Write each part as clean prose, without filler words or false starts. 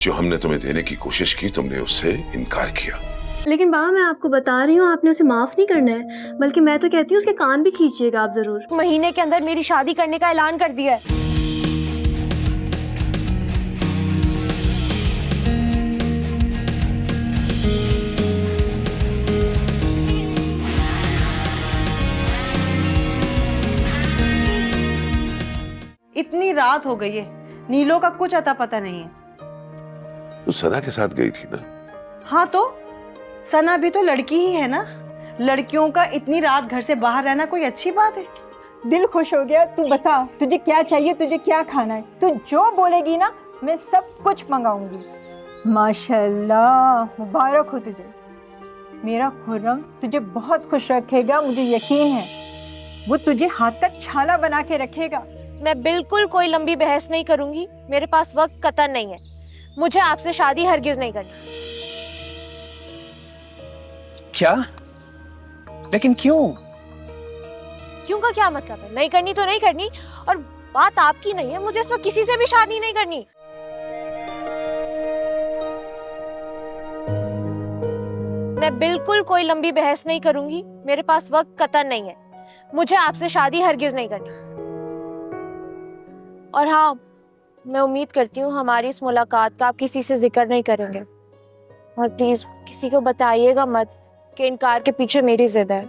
जो हमने तुम्हें देने की कोशिश की तुमने उससे इनकार किया। लेकिन बाबा मैं आपको बता रही हूँ आपने उसे माफ नहीं करना है, बल्कि मैं तो कहती हूँ उसके कान भी खींचिएगा आप जरूर। महीने के अंदर मेरी शादी करने का ऐलान कर दिया है। इतनी रात हो गई है, नीलो का कुछ अता पता नहीं है। तो सना के साथ गई थी ना? हाँ तो सना भी तो लड़की ही है ना। लड़कियों का इतनी रात घर से बाहर रहना कोई अच्छी बात है? दिल खुश हो गया। तू बता तुझे क्या चाहिए, तुझे क्या खाना है, तू जो बोलेगी ना मैं सब कुछ मंगाऊंगी। माशाल्लाह, मुबारक हो तुझे। मेरा खुर्रम तुझे बहुत खुश रखेगा, मुझे यकीन है। वो तुझे हाथ तक छाला बना के रखेगा। मैं बिल्कुल कोई लंबी बहस नहीं करूंगी, मेरे पास वक्त कतई नहीं है। मुझे आपसे शादी हरगिज नहीं करनी। क्या? लेकिन क्यों? क्यों का क्या मतलब है? नहीं करनी तो नहीं करनी, और बात आपकी नहीं है। मुझे इस वक्त किसी से भी शादी नहीं करनी। मैं बिल्कुल कोई लंबी बहस नहीं करूंगी, मेरे पास वक्त कतई नहीं है। मुझे आपसे शादी हरगिज नहीं करनी। और हाँ, मैं उम्मीद करती हूँ हमारी इस मुलाकात का आप किसी से जिक्र नहीं करेंगे। और प्लीज किसी को बताइएगा मत कि इनकार के पीछे मेरी जिद है।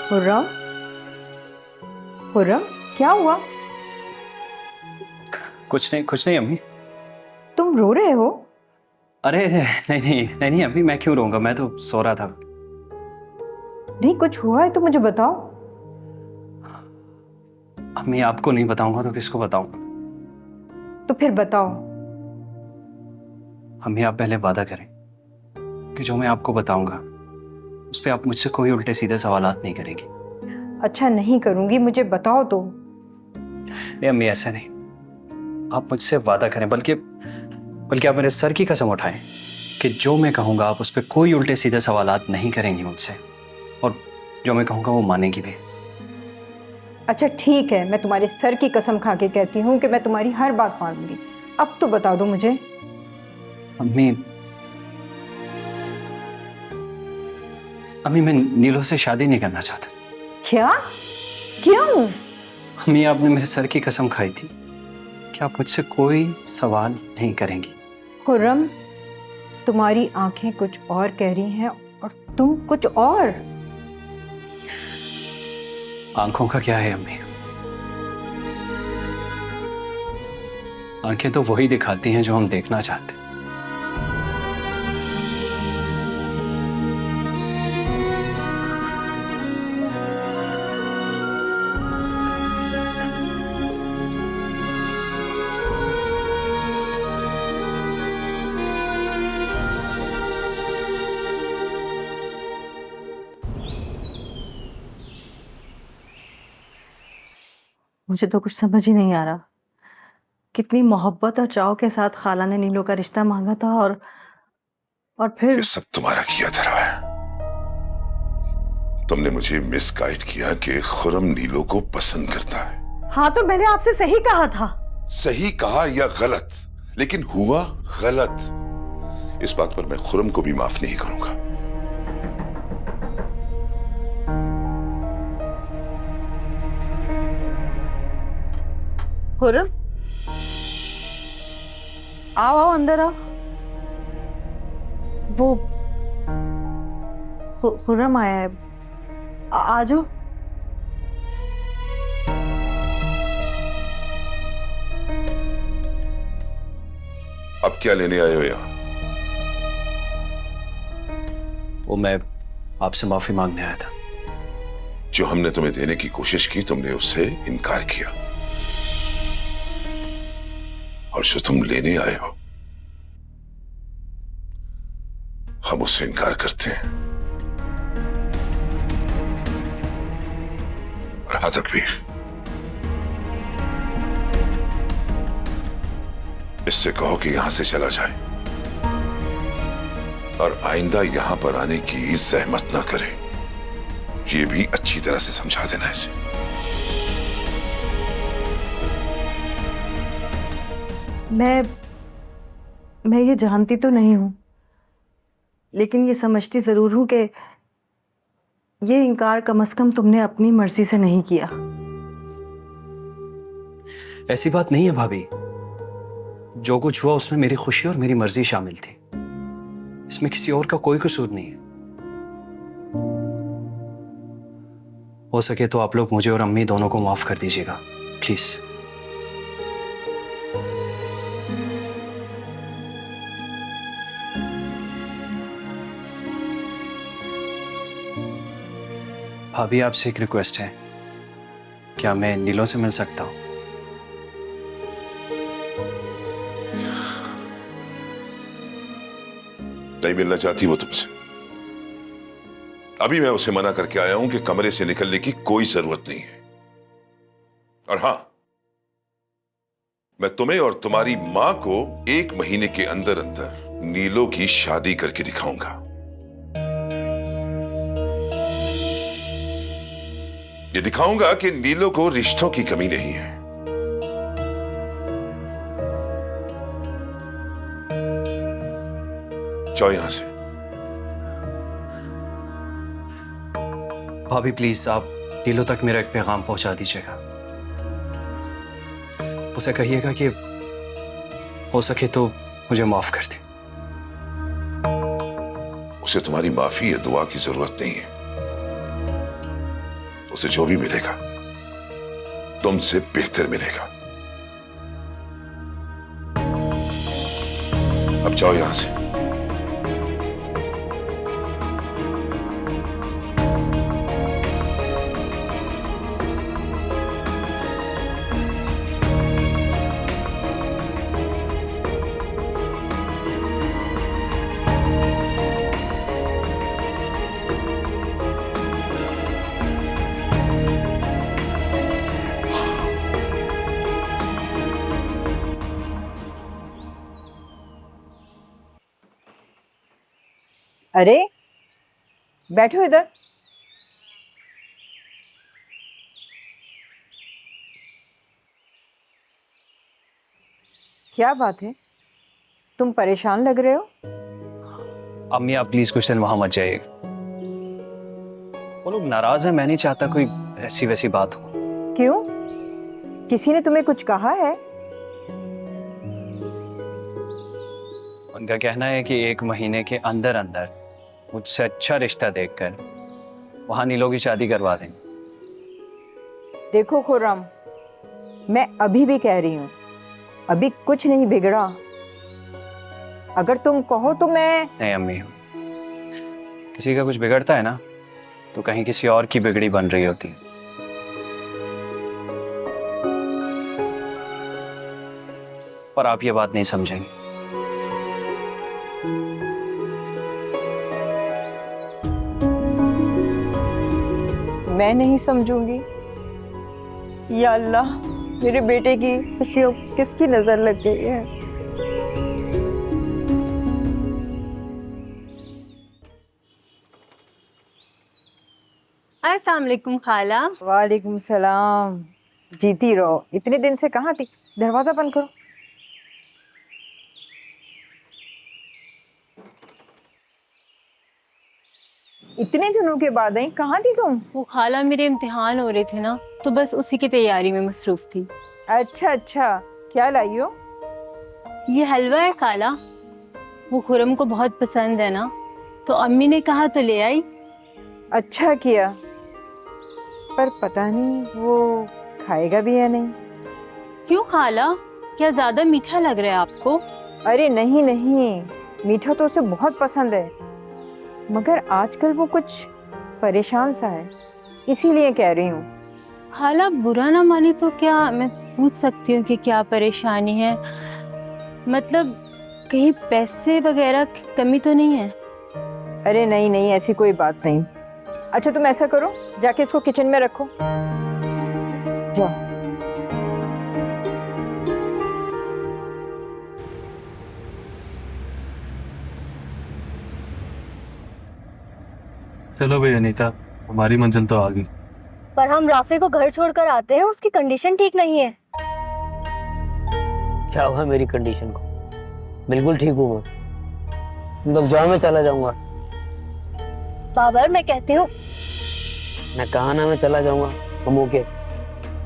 खुर्रम, खुर्रम क्या हुआ? कुछ नहीं अम्मी। तुम रो रहे हो? अरे नहीं अम्मी, मैं क्यों रोऊंगा, मैं तो सो रहा था। नहीं, कुछ हुआ है तो मुझे बताओ। अम्मी आपको नहीं बताऊंगा तो किसको बताऊंगा? तो फिर बताओ। अम्मी आप पहले वादा करें कि जो मैं आपको बताऊंगा उस पर आप मुझसे कोई उल्टे सीधे सवालात नहीं करेंगी। अच्छा नहीं करूंगी, मुझे बताओ तो। नहीं अम्मी ऐसा नहीं, आप मुझसे वादा करें, बल्कि आप मेरे सर की कसम उठाएं कि जो मैं कहूंगा आप उस पर कोई उल्टे सीधे सवालात नहीं करेंगी मुझसे, और जो मैं कहूंगा वो मानेगी भी। अच्छा ठीक है, मैं तुम्हारे सर की कसम खा के कहती हूँ कि मैं तुम्हारी हर बात मानूंगी। अब तो बता दो मुझे। अम्मी मैं नीलो से शादी नहीं करना चाहता। क्या? क्यों? अम्मी आपने मेरे सर की कसम खाई थी कि आप मुझसे कोई सवाल नहीं करेंगी। खुर्रम, तुम्हारी आंखें कुछ और कह रही हैं और तुम कुछ और। आंखों का क्या है अम्मी? आंखें तो वही दिखाती हैं जो हम देखना चाहते हैं। मुझे तो कुछ समझ ही नहीं आ रहा। कितनी मोहब्बत और चाव के साथ खाला ने नीलो का रिश्ता मांगा था, और फिर ये सब तुम्हारा किया धरा है। तुमने मुझे मिसगाइड किया कि खुर्रम नीलो को पसंद करता है। हाँ तो मैंने आपसे सही कहा था। सही कहा या गलत, लेकिन हुआ गलत। इस बात पर मैं खुर्रम को भी माफ नहीं करूंगा। खुर्रम, आओ अंदर आओ। वो खुर्रम आया है, आ जाओ। अब क्या लेने आए हो यहां? वो मैं आपसे माफी मांगने आया था। जो हमने तुम्हें देने की कोशिश की तुमने उससे इनकार किया, और जो तुम लेने आए हो हम उससे इनकार करते हैं। और हाथ तक भी। इससे कहो कि यहां से चला जाए और आइंदा यहां पर आने की जहमत ना करे। ये भी अच्छी तरह से समझा देना इसे। मैं ये जानती तो नहीं हूं, लेकिन ये समझती जरूर हूं कि ये इनकार कम से कम तुमने अपनी मर्जी से नहीं किया। ऐसी बात नहीं है भाभी, जो कुछ हुआ उसमें मेरी खुशी और मेरी मर्जी शामिल थी। इसमें किसी और का कोई कसूर नहीं है। हो सके तो आप लोग मुझे और अम्मी दोनों को माफ कर दीजिएगा, प्लीज। भाभी आपसे एक रिक्वेस्ट है, क्या मैं नीलों से मिल सकता हूं? नहीं मिलना चाहती वो तुमसे। अभी मैं उसे मना करके आया हूं कि कमरे से निकलने की कोई जरूरत नहीं है। और हां, मैं तुम्हें और तुम्हारी मां को 1 महीने के अंदर अंदर नीलो की शादी करके दिखाऊंगा। ये दिखाऊंगा कि नीलो को रिश्तों की कमी नहीं है। जाओ यहां से। भाभी प्लीज आप नीलो तक मेरा एक पैगाम पहुंचा दीजिएगा। उसे कहिएगा कि हो सके तो मुझे माफ कर दे। उसे तुम्हारी माफी या दुआ की जरूरत नहीं है। उसे जो भी मिलेगा तुमसे बेहतर मिलेगा। अब जाओ यहां से। अरे बैठो इधर। क्या बात है, तुम परेशान लग रहे हो? अम्मी आप प्लीज कुछ दिन वहां मत जाइए। वो लोग नाराज हैं, मैं नहीं चाहता कोई ऐसी वैसी बात हो। क्यों, किसी ने तुम्हें कुछ कहा है? उनका कहना है कि 1 महीने के अंदर अंदर मुझसे अच्छा रिश्ता देखकर वहां नीलो की शादी करवा देंगे। देखो खुर्रम, मैं अभी भी कह रही हूँ, अभी कुछ नहीं बिगड़ा। अगर तुम कहो तो मैं। नहीं अम्मी, किसी का कुछ बिगड़ता है ना तो कहीं किसी और की बिगड़ी बन रही होती है। पर आप ये बात नहीं समझेंगे। मैं नहीं समझूंगी। या अल्लाह, मेरे बेटे की खुशियों किसकी नजर लग गई है? अस्सलाम वालेकुम खाला। वालेकुम सलाम। जीती रहो। इतने दिन से कहाँ थी? दरवाजा बंद करो। इतने दिनों के बाद आई, कहाँ थी तुम? वो खाला मेरे इम्तिहान हो रहे थे ना, तो बस उसी की तैयारी में मसरूफ थी। अच्छा अच्छा, क्या लाई हो? ये हलवा है खाला, वो खुरम को बहुत पसंद है ना, तो अम्मी ने कहा तो ले आई। अच्छा किया, पर पता नहीं वो खाएगा भी या नहीं। क्यों खाला, क्या ज्यादा मीठा लग रहा है आपको? अरे नहीं नहीं, मीठा तो उसे बहुत पसंद है, मगर आजकल वो कुछ परेशान सा है, इसीलिए कह रही हूँ। खाला बुरा ना माने तो क्या मैं पूछ सकती हूँ कि क्या परेशानी है? मतलब कहीं पैसे वगैरह की कमी तो नहीं है? अरे नहीं नहीं, ऐसी कोई बात नहीं। अच्छा तुम ऐसा करो, जाके इसको किचन में रखो, जाओ। चलो भाई अनीता, हमारी मंजिल तो आ गई। पर हम राफे को घर छोड़कर आते हैं, उसकी कंडीशन ठीक नहीं है। क्या हुआ मेरी कंडीशन को? बिल्कुल ठीक हूँ मैं। तुम लोग जाओ, मैं चला जाऊंगा। बाबर मैं कहती हूँ। मैं कहा ना मैं चला जाऊंगा। हम ओके,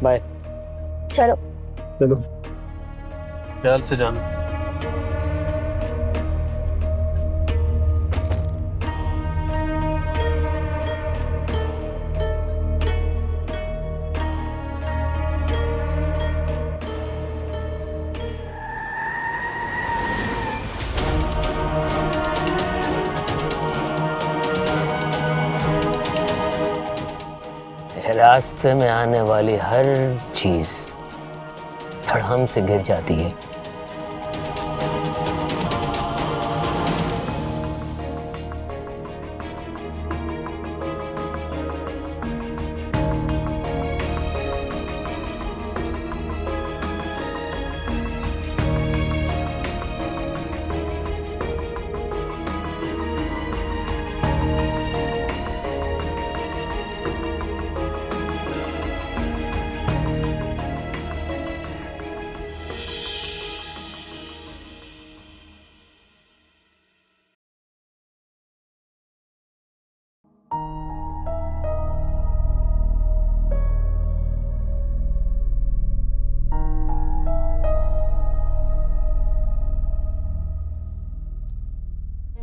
बाय। चलो चलो, ख्याल से जाना। रास्ते में आने वाली हर चीज धड़ाम से गिर जाती है।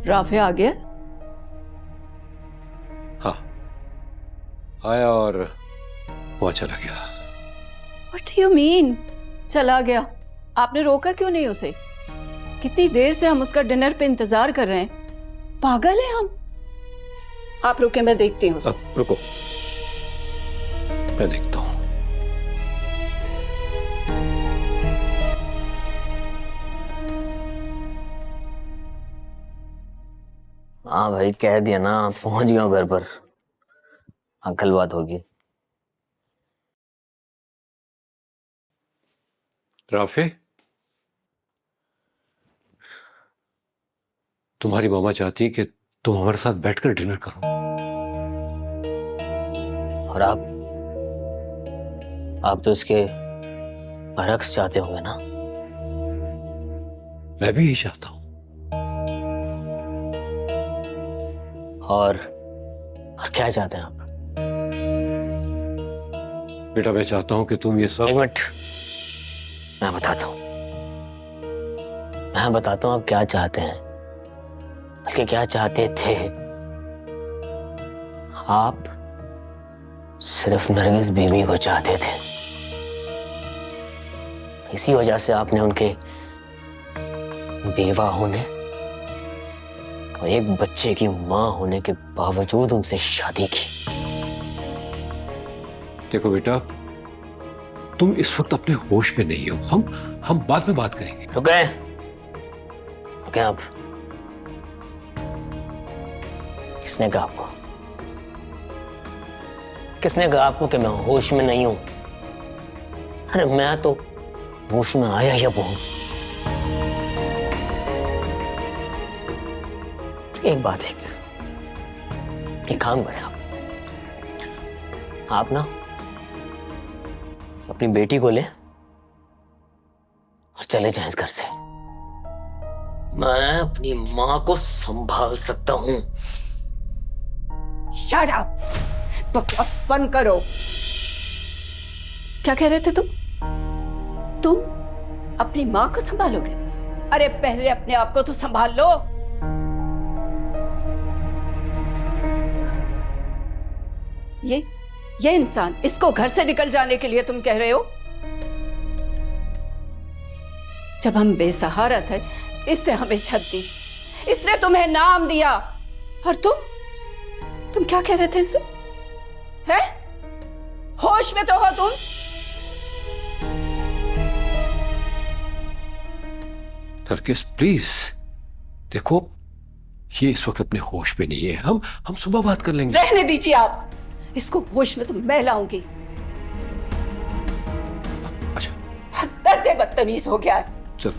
राफे आ गया? हाँ, आया और वो चला गया। What do you mean? चला गया? आपने रोका क्यों नहीं उसे? कितनी देर से हम उसका डिनर पे इंतजार कर रहे हैं। पागल है हम। आप रुके, मैं देखती हूँ। अब रुको, मैं देखता हूँ। हाँ भाई, कह दिया ना, पहुंच गया हूँ घर पर। हाँ, कल बात होगी। राफे, तुम्हारी मामा चाहती है कि तुम हमारे साथ बैठकर डिनर करो। और आप तो इसके रक्स चाहते होंगे ना? मैं भी यही चाहता हूँ। और क्या चाहते हैं आप? बेटा, मैं चाहता हूं कि तुम ये सब... एक मिनट, मैं बताता हूं। मैं बताता हूं आप क्या चाहते हैं, बल्कि क्या चाहते थे। आप सिर्फ नरगिस बीवी को चाहते थे। इसी वजह से आपने उनके बेवा होने और एक बच्चे की मां होने के बावजूद उनसे शादी की। देखो बेटा, तुम इस वक्त अपने होश में नहीं हो। हम बाद में बात करेंगे। रुके आप। किसने कहा आपको? किसने कहा आपको कि मैं होश में नहीं हूं? अरे मैं तो होश में आया ही अब हूं। एक बात, एक काम करें आप ना अपनी बेटी को ले और चले जाएं इस घर से। मैं अपनी मां को संभाल सकता हूं। Shut up! बकवास बंद करो। क्या कह रहे थे तुम? तुम अपनी मां को संभालोगे? अरे पहले अपने आप को तो संभाल लो। ये इंसान, इसको घर से निकल जाने के लिए तुम कह रहे हो? जब हम बेसहारा थे, इसने हमें छत दी, इसने तुम्हें नाम दिया, और तुम क्या कह रहे थे इसे? हैं? होश में तो हो तुम? नरगिस प्लीज, देखो ये इस वक्त अपने होश में नहीं है। हम सुबह बात कर लेंगे। रहने दीजिए आप। इसको होश में तो मैं लाऊंगी। अच्छा, दर्जे बदतमीज हो गया है। चल।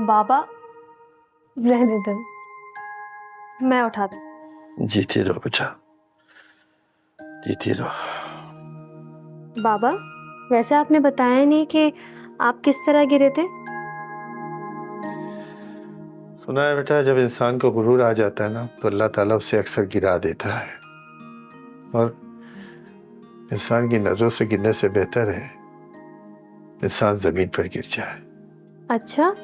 बाबा रहने दो, मैं उठा दूं। जीती रहो बेटा, जीती रहो। बाबा वैसे आपने बताया नहीं कि आप किस तरह गिरे थे। सुना है बेटा, जब इंसान को गुरूर आ जाता है ना तो अल्लाह ताला उसे अक्सर गिरा देता है, और इंसान की नजरों से गिरने से बेहतर है इंसान जमीन पर गिर जाए। अच्छा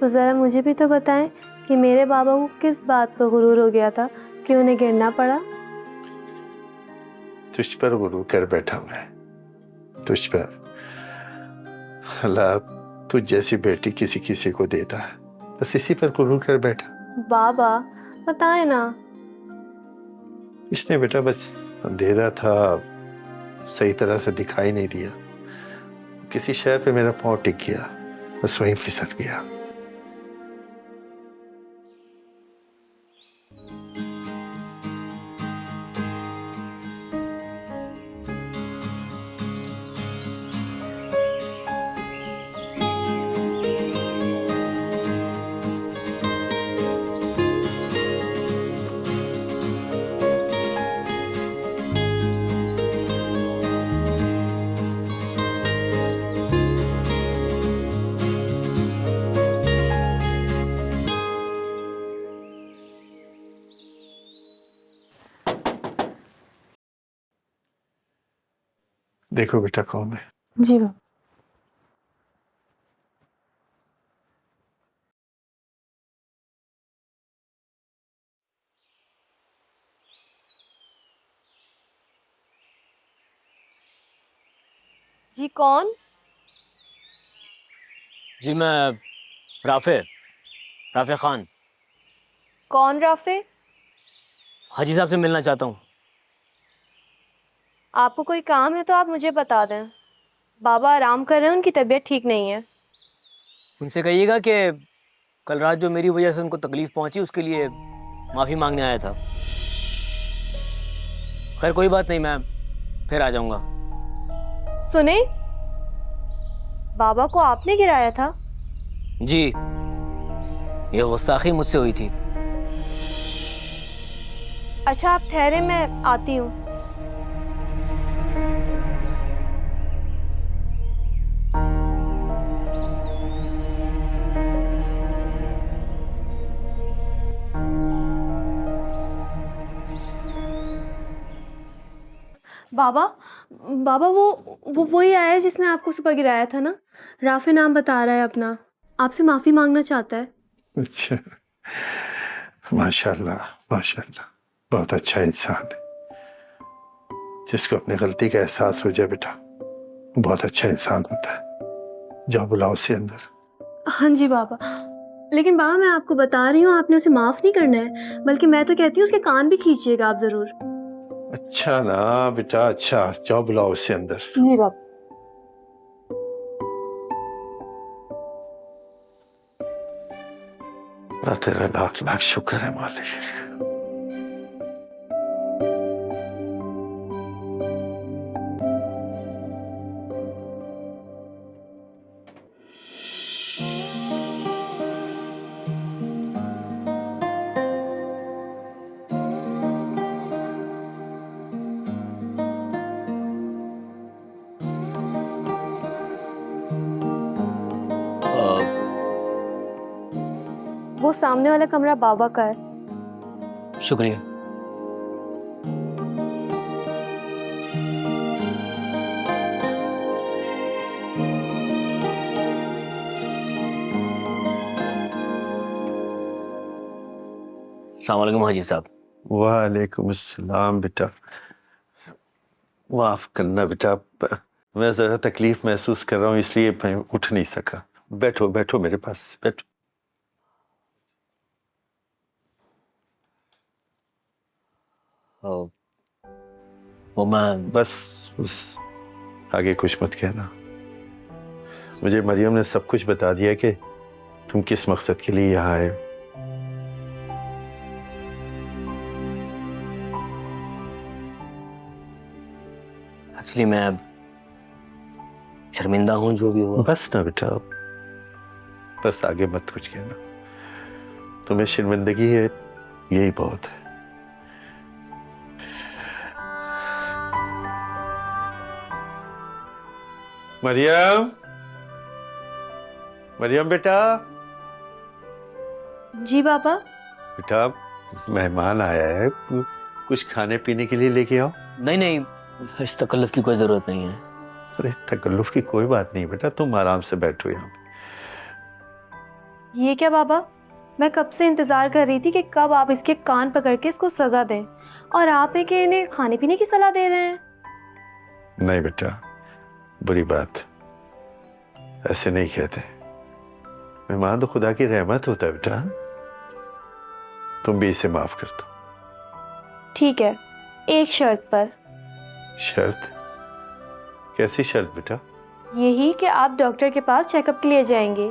तो ज़रा मुझे भी तो बताएं कि मेरे बाबा को किस बात का गुरूर हो गया था कि उन्हें गिरना पड़ा। तुझ पर गुरूर कर बैठा मैं, तुझ पर। अल्लाह तुझ जैसी बेटी किसी किसी को देता है, बस इसी पर गुरूर कर बैठा। बाबा बताएं ना। इसने बेटा बस अंधेरा था, सही तरह से दिखाई नहीं दिया, किसी शय पे मेरा पाँव टिक गया, बस वहीं फिसल गया। देखो बेटा कौन है। जी बाबा। जी कौन? जी मैं राफे खान। कौन राफे? हाजी साहब से मिलना चाहता हूँ। आपको कोई काम है तो आप मुझे बता दें। बाबा आराम कर रहे हैं, उनकी तबीयत ठीक नहीं है। उनसे कहिएगा कि कल रात जो मेरी वजह से उनको तकलीफ पहुंची उसके लिए माफ़ी मांगने आया था। खैर कोई बात नहीं, मैं फिर आ जाऊंगा। सुने, बाबा को आपने गिराया था? जी, ये गुस्ताखी मुझसे हुई थी। अच्छा आप ठहरे, मैं आती हूँ। बाबा बाबा वो वही आया है जिसने आपको सुबह गिराया था ना। राफे नाम बता रहा है अपना, आपसे माफ़ी मांगना चाहता है। अच्छा, माशाल्लाह माशाल्लाह, बहुत अच्छा इंसान है। जिसको अपनी गलती का एहसास हो जाए बेटा, बहुत अच्छा इंसान होता है। जाओ बुलाओ उसे अंदर। हाँ जी बाबा। लेकिन बाबा मैं आपको बता रही हूँ, आपने उसे माफ़ नहीं करना है, बल्कि मैं तो कहती हूँ उसके कान भी खींचिएगा आप ज़रूर। अच्छा ना बेटा, अच्छा जाओ बुलाओ उसे अंदर। जी बाबा। तेरा लाख लाख शुक्र है मालिक। वो सामने वाला कमरा बाबा का है। शुक्रिया। अस्सलाम वालेकुम हाजी साहब। वालेकुम अस्सलाम बेटा। माफ करना बेटा, मैं जरा तकलीफ महसूस कर रहा हूँ इसलिए मैं उठ नहीं सका। बैठो बैठो मेरे पास बैठो। वो मैं बस आगे कुछ मत कहना। मुझे मरियम ने सब कुछ बता दिया कि तुम किस मकसद के लिए यहाँ आए हो? एक्चुअली मैं शर्मिंदा हूँ जो भी हुआ। बस ना बेटा, बस आगे मत कुछ कहना। तुम्हें शर्मिंदगी है, यही बहुत है। मरियम, मरियम बेटा, जी बाबा। बेटा मेहमान आया है, कुछ खाने पीने के लिए लेके आओ। नहीं नहीं, इस तकल्लुफ की कोई जरूरत नहीं है। अरे तकल्लुफ की कोई बात नहीं बेटा, तुम आराम से बैठो यहाँ पे। ये क्या बाबा, मैं कब से इंतज़ार कर रही थी कि कब आप इसके कान पकड़ के इसको सज़ा दें, और आप है कि इन्हें खाने पीने की सलाह दे रहे हैं। नहीं बेटा, बुरी बात, ऐसे नहीं कहते। मेहमान तो खुदा की रहमत होता है बेटा, तुम भी इसे माफ कर दो। ठीक है, एक शर्त पर। शर्त? कैसी शर्त बेटा? यही कि आप डॉक्टर के पास चेकअप के लिए जाएंगे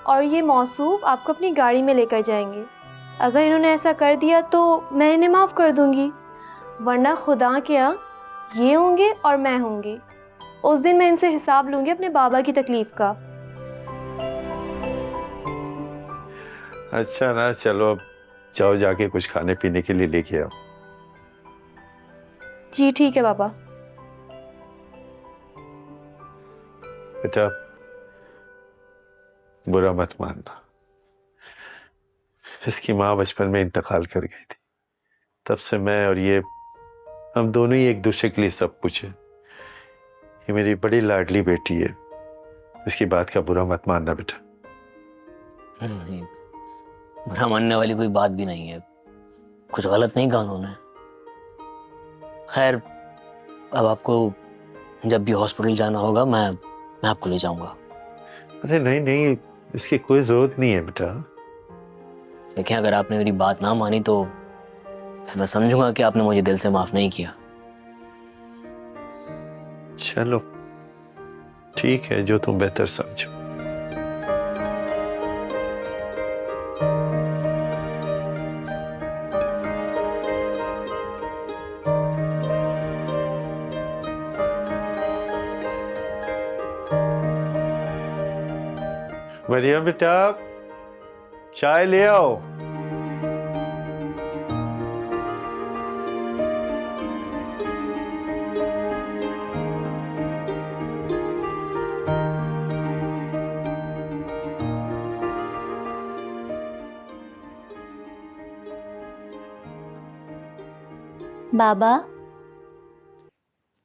और ये मौसूफ आपको अपनी गाड़ी में लेकर जाएंगे। अगर इन्होंने ऐसा कर दिया तो मैं इन्हें माफ़ कर दूंगी, वरना खुदा के यहाँ ये होंगे और मैं होंगी। उस दिन मैं इनसे हिसाब लूंगी अपने बाबा की तकलीफ का। अच्छा ना, चलो अब जाओ, जाके कुछ खाने पीने के लिए लेके आओ। जी ठीक है बाबा। बेटा बुरा मत मानना, इसकी माँ बचपन में इंतकाल कर गई थी। तब से मैं और ये, हम दोनों ही एक दूसरे के लिए सब कुछ है। ये मेरी बड़ी लाडली बेटी है, इसकी बात का बुरा मत मानना बेटा। नहीं, बुरा मानने वाली कोई बात भी नहीं है, कुछ गलत नहीं कहा उन्होंने। खैर, अब आपको जब भी हॉस्पिटल जाना होगा मैं आपको ले जाऊंगा। अरे नहीं नहीं, इसकी कोई जरूरत नहीं है बेटा। देखिए, अगर आपने मेरी बात ना मानी तो मैं समझूंगा कि आपने मुझे दिल से माफ नहीं किया। चलो ठीक है, जो तुम बेहतर समझो। मरियम बेटा, चाय ले आओ। बाबा,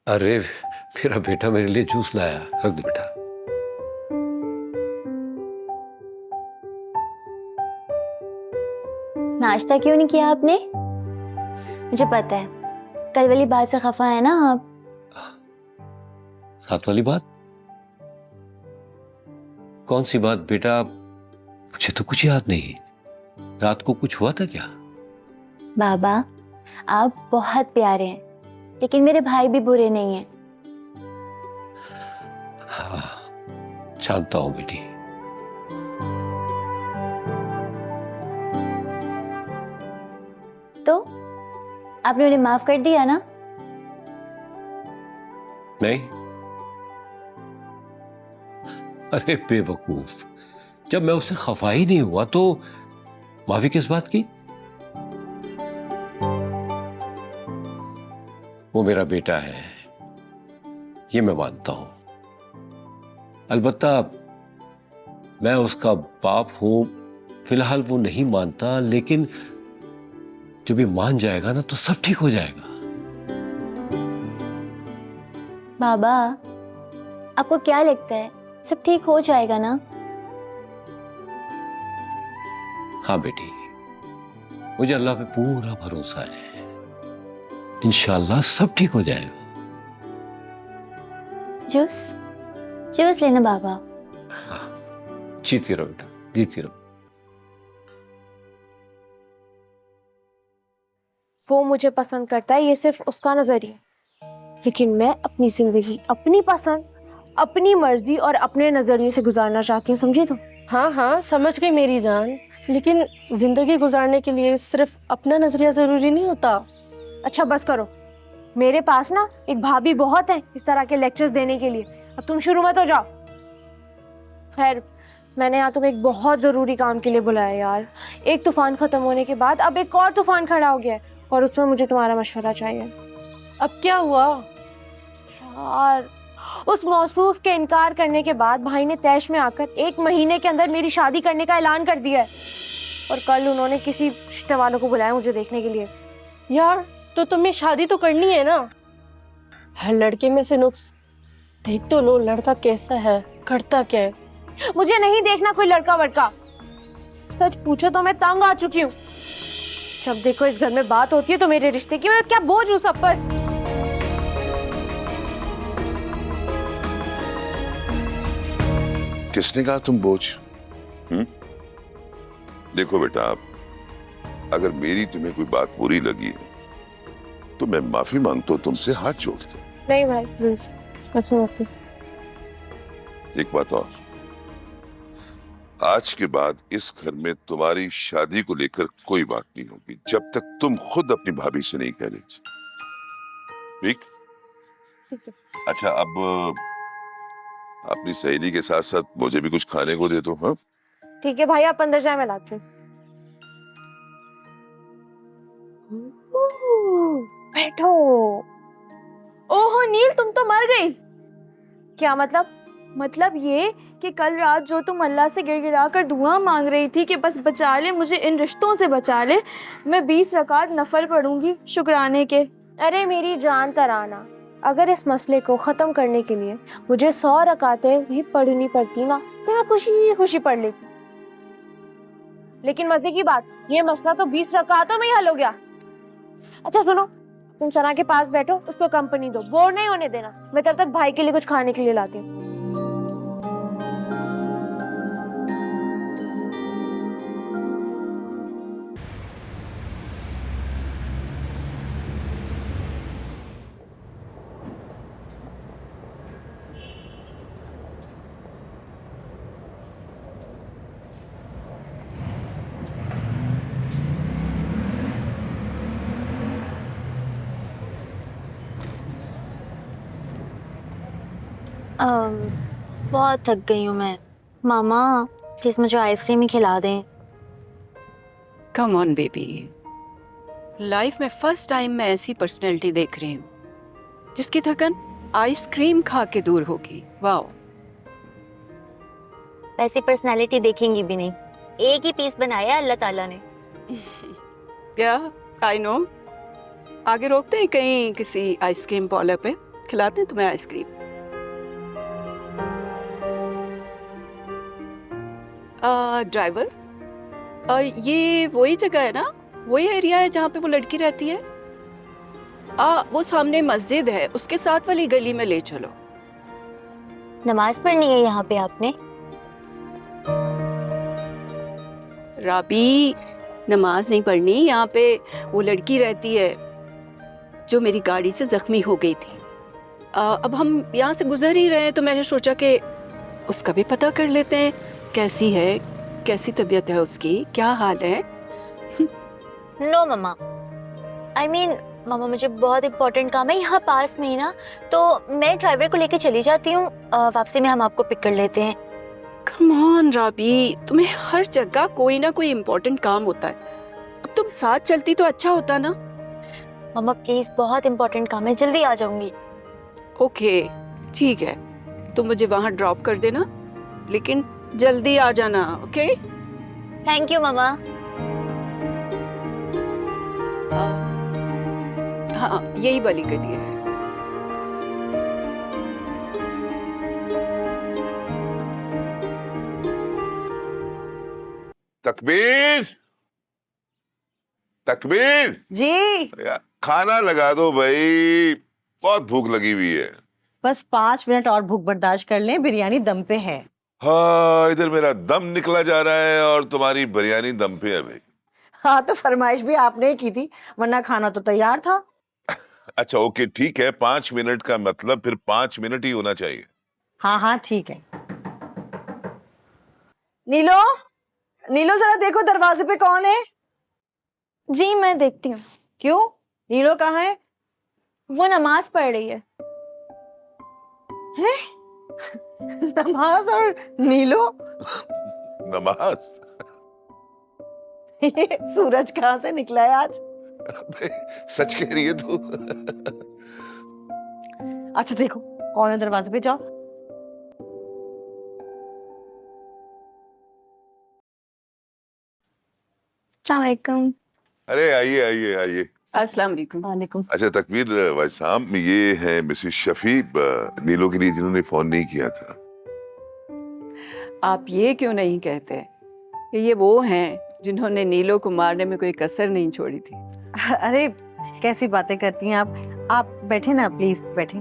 अरे मेरा बेटा मेरे लिए जूस लाया, रख दो बेटा। नाश्ता क्यों नहीं किया आपने? मुझे पता है कल वाली बात से खफा है ना आप। रात वाली बात? कौन सी बात बेटा? मुझे तो कुछ याद नहीं। रात को कुछ हुआ था क्या? बाबा, आप बहुत प्यारे हैं, लेकिन मेरे भाई भी बुरे नहीं हैं। हाँ, जानता हूं बेटी। तो आपने उन्हें माफ कर दिया ना? नहीं। अरे बेवकूफ, जब मैं उससे खफा ही नहीं हुआ तो माफी किस बात की? वो मेरा बेटा है, ये मैं मानता हूं। अलबत्ता मैं उसका बाप हूं, फिलहाल वो नहीं मानता, लेकिन जब ये मान जाएगा ना तो सब ठीक हो जाएगा। बाबा, आपको क्या लगता है सब ठीक हो जाएगा ना? हाँ बेटी, मुझे अल्लाह पे पूरा भरोसा है, इंशाअल्लाह सब ठीक हो जाएगा। जूस जूस लेना बाबा। हाँ, जीती रहो बेटा, जीती रहो। वो मुझे पसंद करता है, ये सिर्फ उसका नजरिया, लेकिन मैं अपनी जिंदगी अपनी पसंद, अपनी मर्जी और अपने नजरिए से गुजारना चाहती हूँ, समझी तुम? हाँ हाँ समझ गई मेरी जान, लेकिन जिंदगी गुजारने के लिए सिर्फ अपना नजरिया जरूरी नहीं होता। अच्छा बस करो, मेरे पास ना एक भाभी बहुत है इस तरह के लेक्चर्स देने के लिए। अब तुम शुरू मत हो जाओ। खैर, मैंने यहाँ तुम्हें एक बहुत ज़रूरी काम के लिए बुलाया यार। एक तूफान ख़त्म होने के बाद अब एक और तूफान खड़ा हो गया है और उसमें मुझे तुम्हारा मशवरा चाहिए। अब क्या हुआ? यार, उस मौसूफ के इनकार करने के बाद भाई ने तैश में आकर 1 महीने के अंदर मेरी शादी करने का ऐलान कर दिया है और कल उन्होंने किसी रिश्ते वालों को बुलाया मुझे देखने के लिए। यार तो तुम्हें शादी तो करनी है ना? हर लड़के में से नुक्स देख तो लो, लड़का कैसा है, करता क्या है। मुझे नहीं देखना कोई लड़का वड़का, सच पूछो तो मैं तंग आ चुकी हूँ। जब देखो इस घर में बात होती है तो मेरे रिश्ते की, मैं क्या बोझ हूँ सब पर। किसने कहा तुम बोझ? देखो बेटा, अगर मेरी तुम्हें कोई बात बुरी लगी है तो मैं माफी मांगता हूं तुमसे, हाथ जोड़ता हूं। नहीं भाई प्लीज, एक बात और, आज के बाद इस घर में तुम्हारी शादी को लेकर कोई बात नहीं होगी जब तक तुम खुद अपनी भाभी से नहीं कह लेती। ठीक? अच्छा, अब अपनी सहेली के साथ साथ मुझे भी कुछ खाने को दे दो। हाँ ठीक है भाई, आप अंदर जाए, मैं लाती हूँ। बैठो। ओहो नील, तुम तो मर गई। क्या मतलब? मतलब ये कि कल रात जो तुम अल्लाह से गिड़गिड़ा कर दुआ मांग रही थी कि बस बचा ले मुझे, इन रिश्तों से बचा ले, मैं 20 रकात नफल पढ़ूंगी शुक्राने के। अरे मेरी जान तराना, अगर इस मसले को ख़त्म करने के लिए मुझे 100 रकातें भी पढ़नी पड़ती ना तो मैं खुशी खुशी पढ़ लेती। लेकिन मजे की बात, ये मसला तो 20 रकातों में ही हल हो गया। अच्छा सुनो, तुम सना के पास बैठो, उसको कंपनी दो, बोर नहीं होने देना। मैं तब तक भाई के लिए कुछ खाने के लिए लाती हूँ। बहुत थक गई हूँ मैं। मामा प्लीज मुझे आइसक्रीम ही खिला दें। कम ऑन बेबी, लाइफ में फर्स्ट टाइम मैं ऐसी पर्सनैलिटी देख रही हूँ जिसकी थकन आइसक्रीम खा के दूर होगी। वाओ। वैसी पर्सनालिटी देखेंगी भी नहीं, एक ही पीस बनाया अल्लाह ताला ने। क्या? I know. आगे रोकते हैं कहीं किसी आइसक्रीम पार्लर पे, खिलाते हैं तुम्हें आइसक्रीम। ड्राइवर, ये वही जगह है ना, वही एरिया है जहाँ पे वो लड़की रहती है? वो सामने मस्जिद है, उसके साथ वाली गली में ले चलो। नमाज पढ़नी है यहाँ पे आपने? राबी, नमाज नहीं पढ़नी, यहाँ पे वो लड़की रहती है जो मेरी गाड़ी से जख्मी हो गई थी। अब हम यहाँ से गुजर ही रहे हैं तो मैंने सोचा कि उसका भी पता कर लेते हैं, कैसी है, कैसी तबीयत है उसकी, क्या हाल है। नो मम्मा, आई मीन मामा मुझे बहुत इंपॉर्टेंट काम है यहाँ पास में ही ना, तो मैं ड्राइवर को लेके चली जाती हूँ, वापसी में हम आपको पिक कर लेते हैं। कम ऑन राबी, तुम्हें हर जगह कोई ना कोई इम्पोर्टेंट काम होता है। अब तुम साथ चलती तो अच्छा होता ना। मामा प्लीज, बहुत इंपॉर्टेंट काम है, जल्दी आ जाऊंगी। ओके ठीक है, तुम मुझे वहां ड्रॉप कर देना, लेकिन जल्दी आ जाना। ओके? थैंक यू मामा। हाँ, यही वाली गली है। तकबीर, तकबीर जी। खाना लगा दो भाई, बहुत भूख लगी हुई है। बस 5 मिनट और भूख बर्दाश्त कर लें, बिरयानी दम पे है। हाँ, इधर मेरा दम निकला जा रहा है और तुम्हारी बिरयानी दम पे है भाई। हाँ तो फरमाइश भी आपने ही की थी, वरना खाना तो तैयार था। अच्छा ओके ठीक है, 5 मिनट का मतलब फिर 5 मिनट ही होना चाहिए। हाँ हाँ ठीक है। नीलो, नीलो जरा देखो दरवाजे पे कौन है। जी मैं देखती हूँ। क्यों, नीलो कहाँ है? वो नमाज पढ़ रही है। हैं? नमाज और नीलो? नमाज? ये सूरज कहाँ से निकला है आज? अबे, सच कह रही है तू? अच्छा देखो कौन है दरवाजे पे, जाओ। अस्सलाम वालेकुम। अरे आइए आइए आइए। अस्सलाम वालेकुम। वालेकुम। अच्छा तकबीर भाई साहब, ये है मिसेस शफी, नीलो के लिए जिन्होंने फोन नहीं किया था। आप ये क्यों नहीं कहते कि ये वो हैं जिन्होंने नीलो को मारने में कोई कसर नहीं छोड़ी थी? अरे कैसी बातें करती हैं आप बैठे ना, प्लीज बैठे।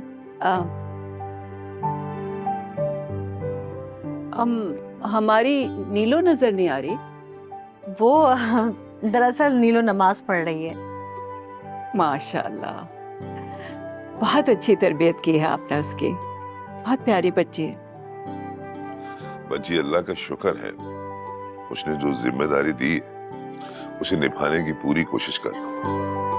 हमारी नीलो नजर नहीं आ रही? वो दरअसल नीलो नमाज पढ़ रही है। माशाल्लाह, बहुत अच्छी तरबियत की है आपने उसकी, बहुत प्यारी बच्ची है। बच्ची अल्लाह का शुक्र है, उसने जो जिम्मेदारी दी उसे निभाने की पूरी कोशिश कर रहा हूँ।